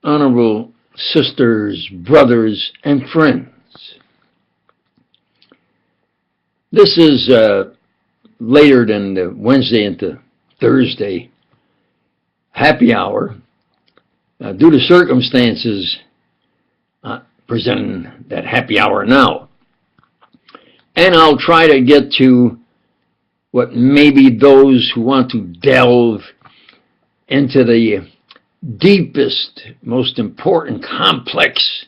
honorable sisters, brothers, and friends. This is later than the Wednesday into Thursday happy hour. Due to circumstances, presenting that happy hour now. And I'll try to get to what maybe those who want to delve into the deepest, most important, complex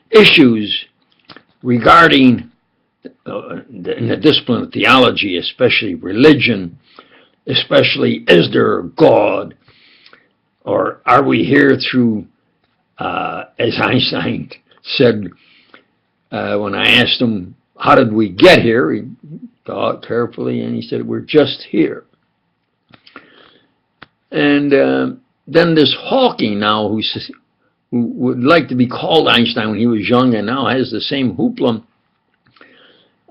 issues regarding in the discipline of theology, especially religion, especially is there a God, or are we here through, as Einstein said when I asked him, how did we get here? He thought carefully and he said, we're just here. And then this Hawking now, who would like to be called Einstein when he was young and now has the same hoopla.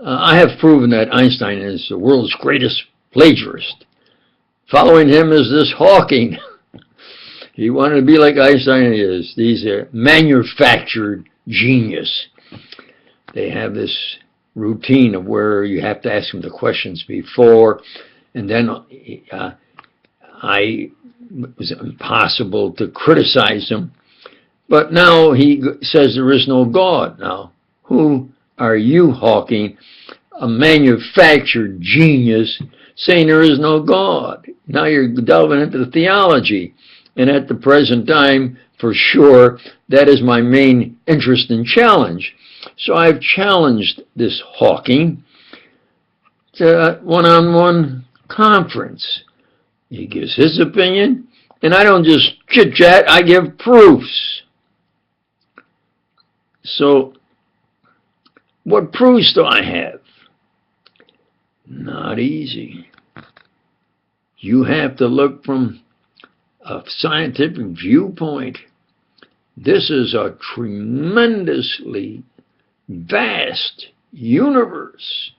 I have proven that Einstein is the world's greatest plagiarist. Following him is this Hawking. He wanted to be like Einstein is. He's a manufactured genius. They have this routine of where you have to ask him the questions before, and then it was impossible to criticize him. But now he says there is no God. Now, who are you, Hawking, a manufactured genius, saying there is no God? Now you're delving into the theology. And at the present time, for sure, that is my main interest and challenge. So I've challenged this Hawking to a one-on-one conference. He gives his opinion, and I don't just chit-chat, I give proofs. So, what proofs do I have? Not easy. You have to look from a scientific viewpoint. This is a tremendously vast universe.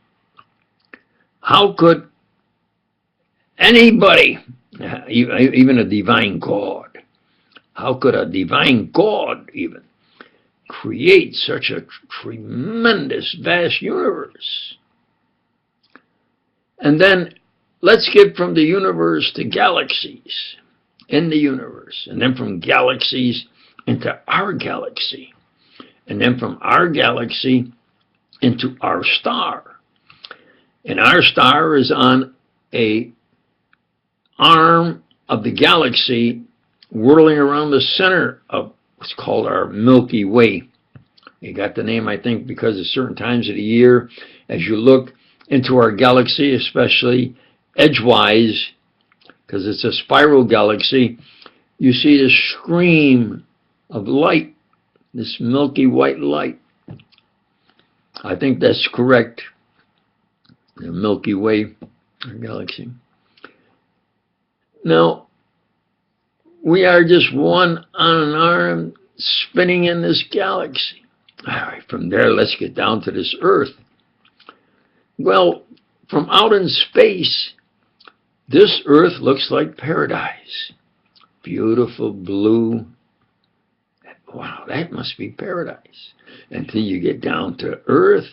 How could anybody, even a divine God, how could a divine God even create such a tremendous vast universe? And then let's get from the universe to galaxies in the universe, and then from galaxies into our galaxy, and then from our galaxy into our star. And our star is on a arm of the galaxy whirling around the center of what's called our Milky Way. You got the name, I think, because at certain times of the year, as you look into our galaxy, especially edgewise, because it's a spiral galaxy, you see this stream of light, this milky white light. I think that's correct. The Milky Way galaxy. Now, we are just one on an arm spinning in this galaxy. All right, from there, let's get down to this Earth. Well, from out in space, this Earth looks like paradise. Beautiful blue. Wow, that must be paradise. Until you get down to Earth,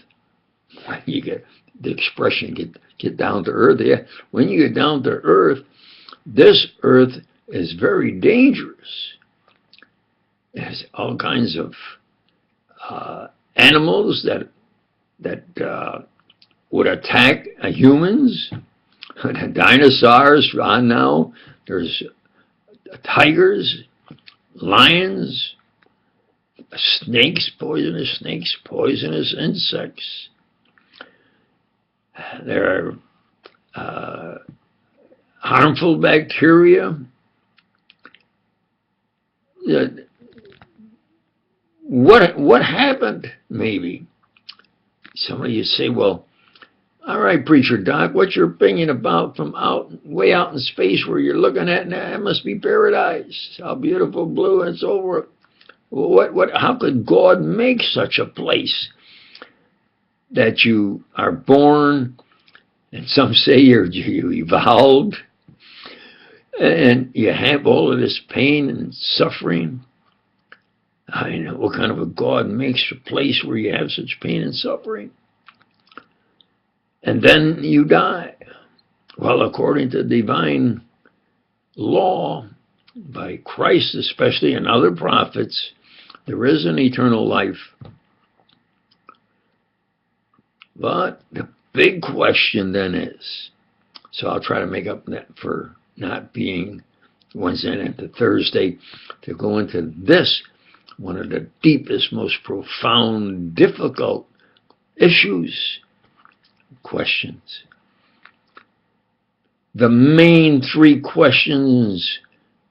you get the expression, get down to Earth. Yeah. When you get down to Earth, this Earth is very dangerous. It has all kinds of animals that would attack humans. The dinosaurs on now. There's tigers, lions, snakes, poisonous insects. There are harmful bacteria. What happened, maybe? Somebody you say, well, all right, Preacher Doc, what's your opinion about from way out in space where you're looking at, that must be paradise. How beautiful, blue, and so forth. How could God make such a place that you are born, and some say you evolved, and you have all of this pain and suffering? I know, what kind of a God makes a place where you have such pain and suffering? And then you die. Well, according to divine law, by Christ especially and other prophets, there is an eternal life. But the big question then is, so I'll try to make up for not being Wednesday into Thursday, to go into this, one of the deepest, most profound, difficult issues, questions. The main three questions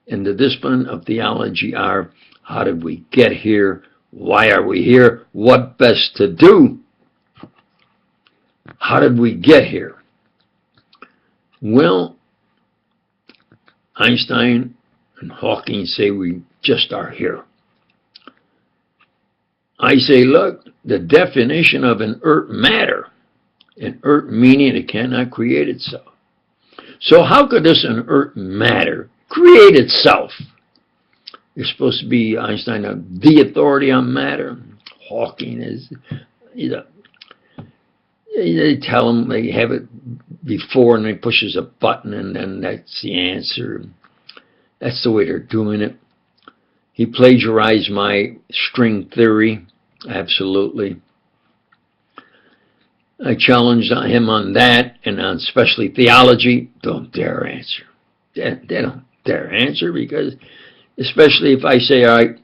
in the discipline of theology are: how did we get here? Why are we here? What best to do? How did we get here? Well, Einstein and Hawking say we just are here. I say, look, the definition of inert matter, inert meaning it cannot create itself. So how could this inert matter create itself? You're supposed to be, Einstein, the authority on matter. Hawking is, they tell him they have it before and he pushes a button and then that's the answer. That's the way they're doing it. He plagiarized my string theory, absolutely. I challenged him on that and on especially theology. Don't dare answer. They don't dare answer, because especially if I say, all right,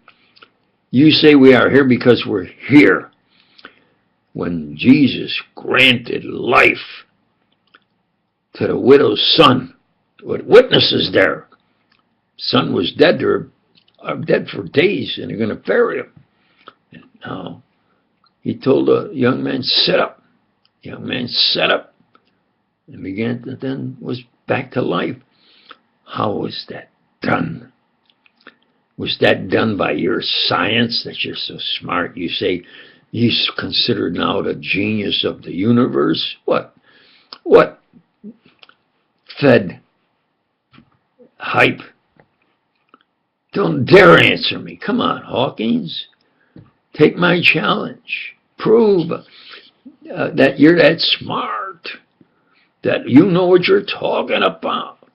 you say we are here because we're here. When Jesus granted life to the widow's son, with witnesses there, son was dead. They're dead for days, and they're going to bury him. And now he told the young man, sit up. The young man sat up and began to, then was back to life. How was that done? Was that done by your science, that you're so smart? You say he's considered now the genius of the universe? What fed hype? Don't dare answer me. Come on, Hawkins. Take my challenge. Prove that you're that smart, that you know what you're talking about,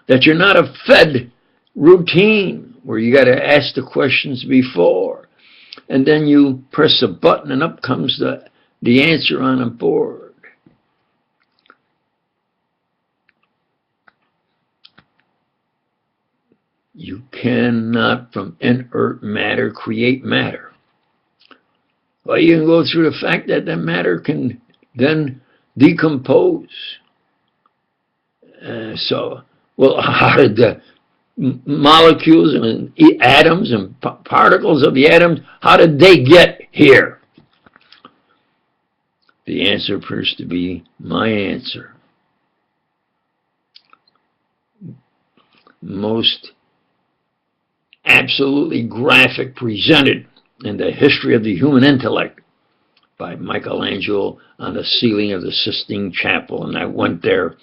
that you're not a fed routine where you got to ask the questions before, and then you press a button and up comes the answer on a board. You cannot, from inert matter, create matter. Well, you can go through the fact that that matter can then decompose. Well, how did the molecules and atoms and particles of the atoms, how did they get here? The answer appears to be my answer. Most absolutely graphic, presented in the history of the human intellect by Michelangelo on the ceiling of the Sistine Chapel. And I went there,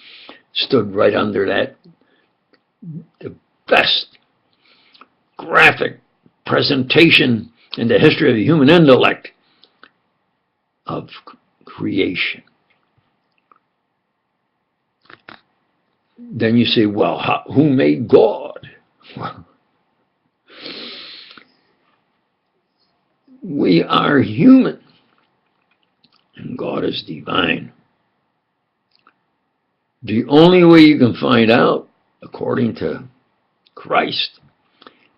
stood right under that, the best graphic presentation in the history of the human intellect of creation. Then you say, well, who made God? Well, we are human, and God is divine. The only way you can find out, according to Christ,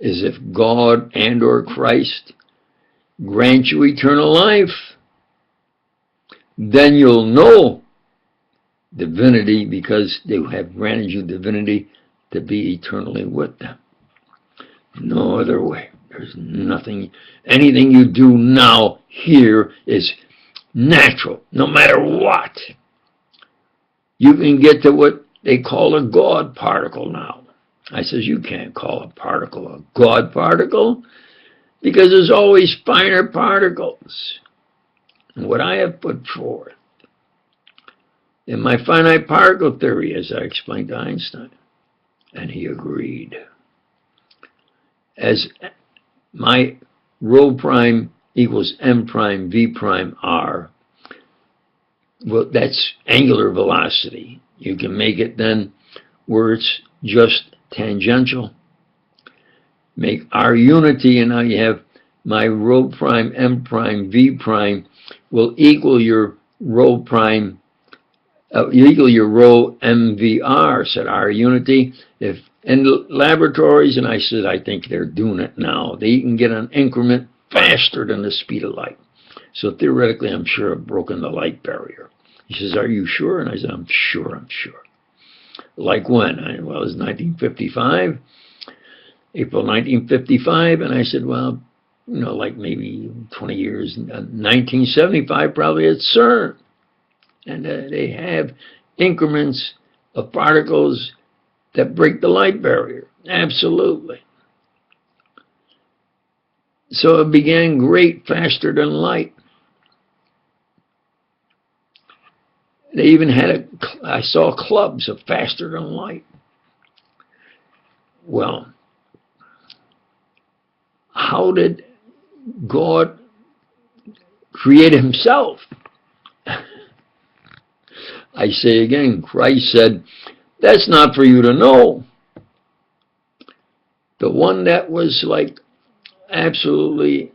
is if God and or Christ grant you eternal life. Then you'll know divinity, because they have granted you divinity to be eternally with them. No other way. There's nothing, anything you do now here is natural, no matter what. You can get to what they call a God particle now. I says, you can't call a particle a God particle, because there's always finer particles. And what I have put forth in my finite particle theory, as I explained to Einstein, and he agreed, as my rho prime equals m prime v prime r. Well, that's angular velocity. You can make it then where it's just tangential. Make r unity, and now you have my rho prime m prime v prime will equal your rho prime, equal your rho mvr, said r unity. If in laboratories, and I said I think they're doing it now, they can get an increment faster than the speed of light. So theoretically, I'm sure I've broken the light barrier. He says, are you sure? And I said, I'm sure. Like when? Well, it was 1955, April 1955, and I said, well, you know, like maybe 20 years, 1975 probably at CERN. And they have increments of particles that break the light barrier. Absolutely. So it began great, faster than light. They even had I saw clubs of faster than light. Well, how did God create himself? I say again, Christ said, that's not for you to know. The one that was like absolutely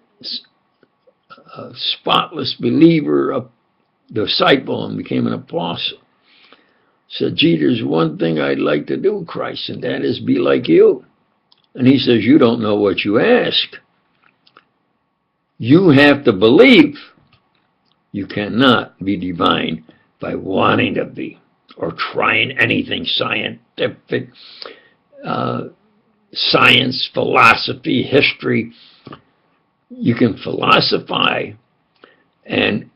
a spotless believer, a disciple, and became an apostle, said, gee, there's one thing I'd like to do, Christ, and that is be like you. And he says, you don't know what you ask. You have to believe. You cannot be divine by wanting to be or trying anything scientific, science, philosophy, history. You can philosophize, and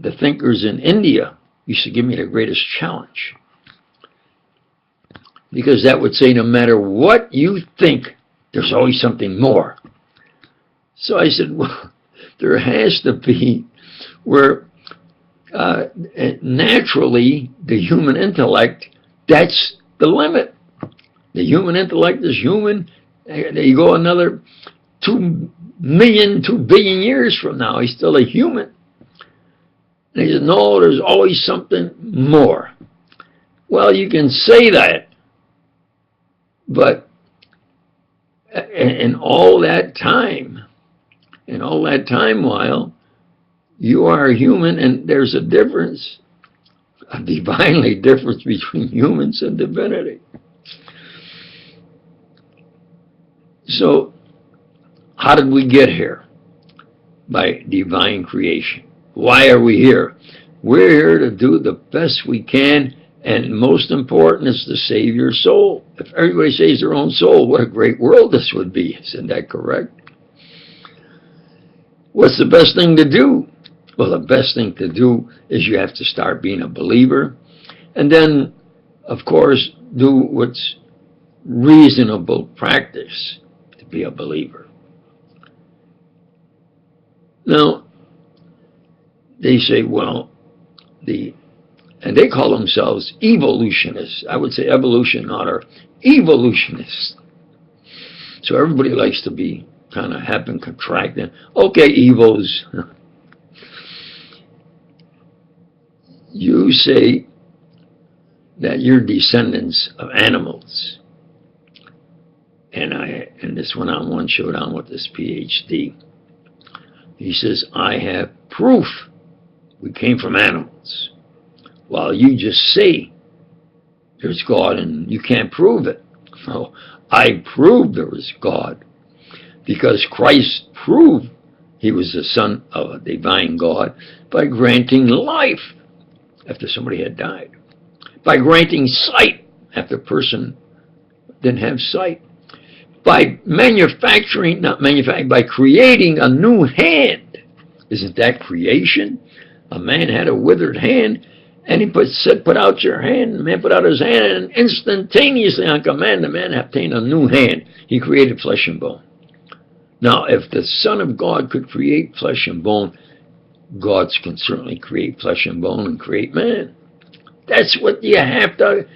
the thinkers in India used to give me the greatest challenge, because that would say no matter what you think, there's always something more. So I said, well, there has to be where naturally the human intellect, that's the limit. The human intellect is human. There you go, another 2 billion years from now, he's still a human. And he said, no, there's always something more. Well, you can say that, but in all that time while you are human, and there's a difference, a divinely difference between humans and divinity. So, how did we get here? By divine creation. Why are we here? We're here to do the best we can, and most important is to save your soul. If everybody saves their own soul, what a great world this would be. Isn't that correct? What's the best thing to do? Well, the best thing to do is you have to start being a believer, and then, of course, do what's reasonable practice to be a believer. Now, they say, well, and they call themselves evolutionists. I would say evolution, not our evolutionists. So everybody likes to be kind of happen contracting. Okay, evos. You say that you're descendants of animals. And this went on one showdown with this PhD. He says, I have proof we came from animals. While you just say there's God and you can't prove it. No, I proved there was God, because Christ proved he was the Son of a divine God by granting life after somebody had died, by granting sight after a person didn't have sight, by by creating a new hand. Isn't that creation? A man had a withered hand, and he put out your hand. The man put out his hand, and instantaneously, on command, the man obtained a new hand. He created flesh and bone. Now, if the Son of God could create flesh and bone, God can certainly create flesh and bone and create man. That's what you have to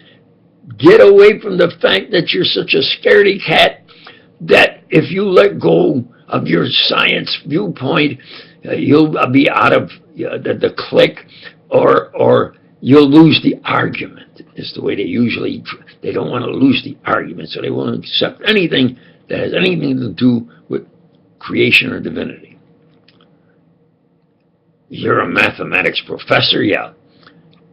get away from, the fact that you're such a scaredy cat that if you let go of your science viewpoint, you'll be out of the clique, or you'll lose the argument. Is the way they don't want to lose the argument, so they won't accept anything that has anything to do with creation or divinity. You're a mathematics professor, yeah.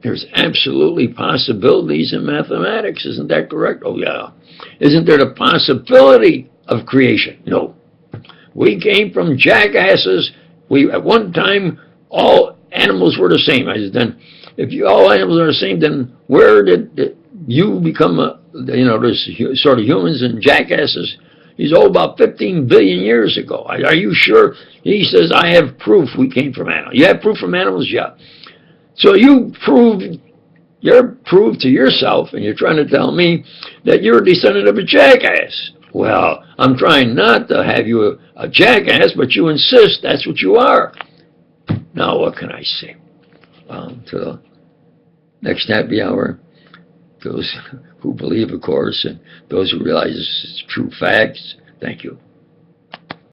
There's absolutely possibilities in mathematics, isn't that correct? Oh yeah. Isn't there the possibility of creation? No. We came from jackasses. At one time, all animals were the same. I said, then, if all animals are the same, then where did you become this sort of humans and jackasses? He's about 15 billion years ago. Are you sure? He says, I have proof we came from animals. You have proof from animals? Yeah. So you're proved to yourself, and you're trying to tell me that you're a descendant of a jackass. Well, I'm trying not to have you a jackass, but you insist that's what you are. Now, what can I say? To the next happy hour, those who believe, of course, and those who realize it's true facts, thank you.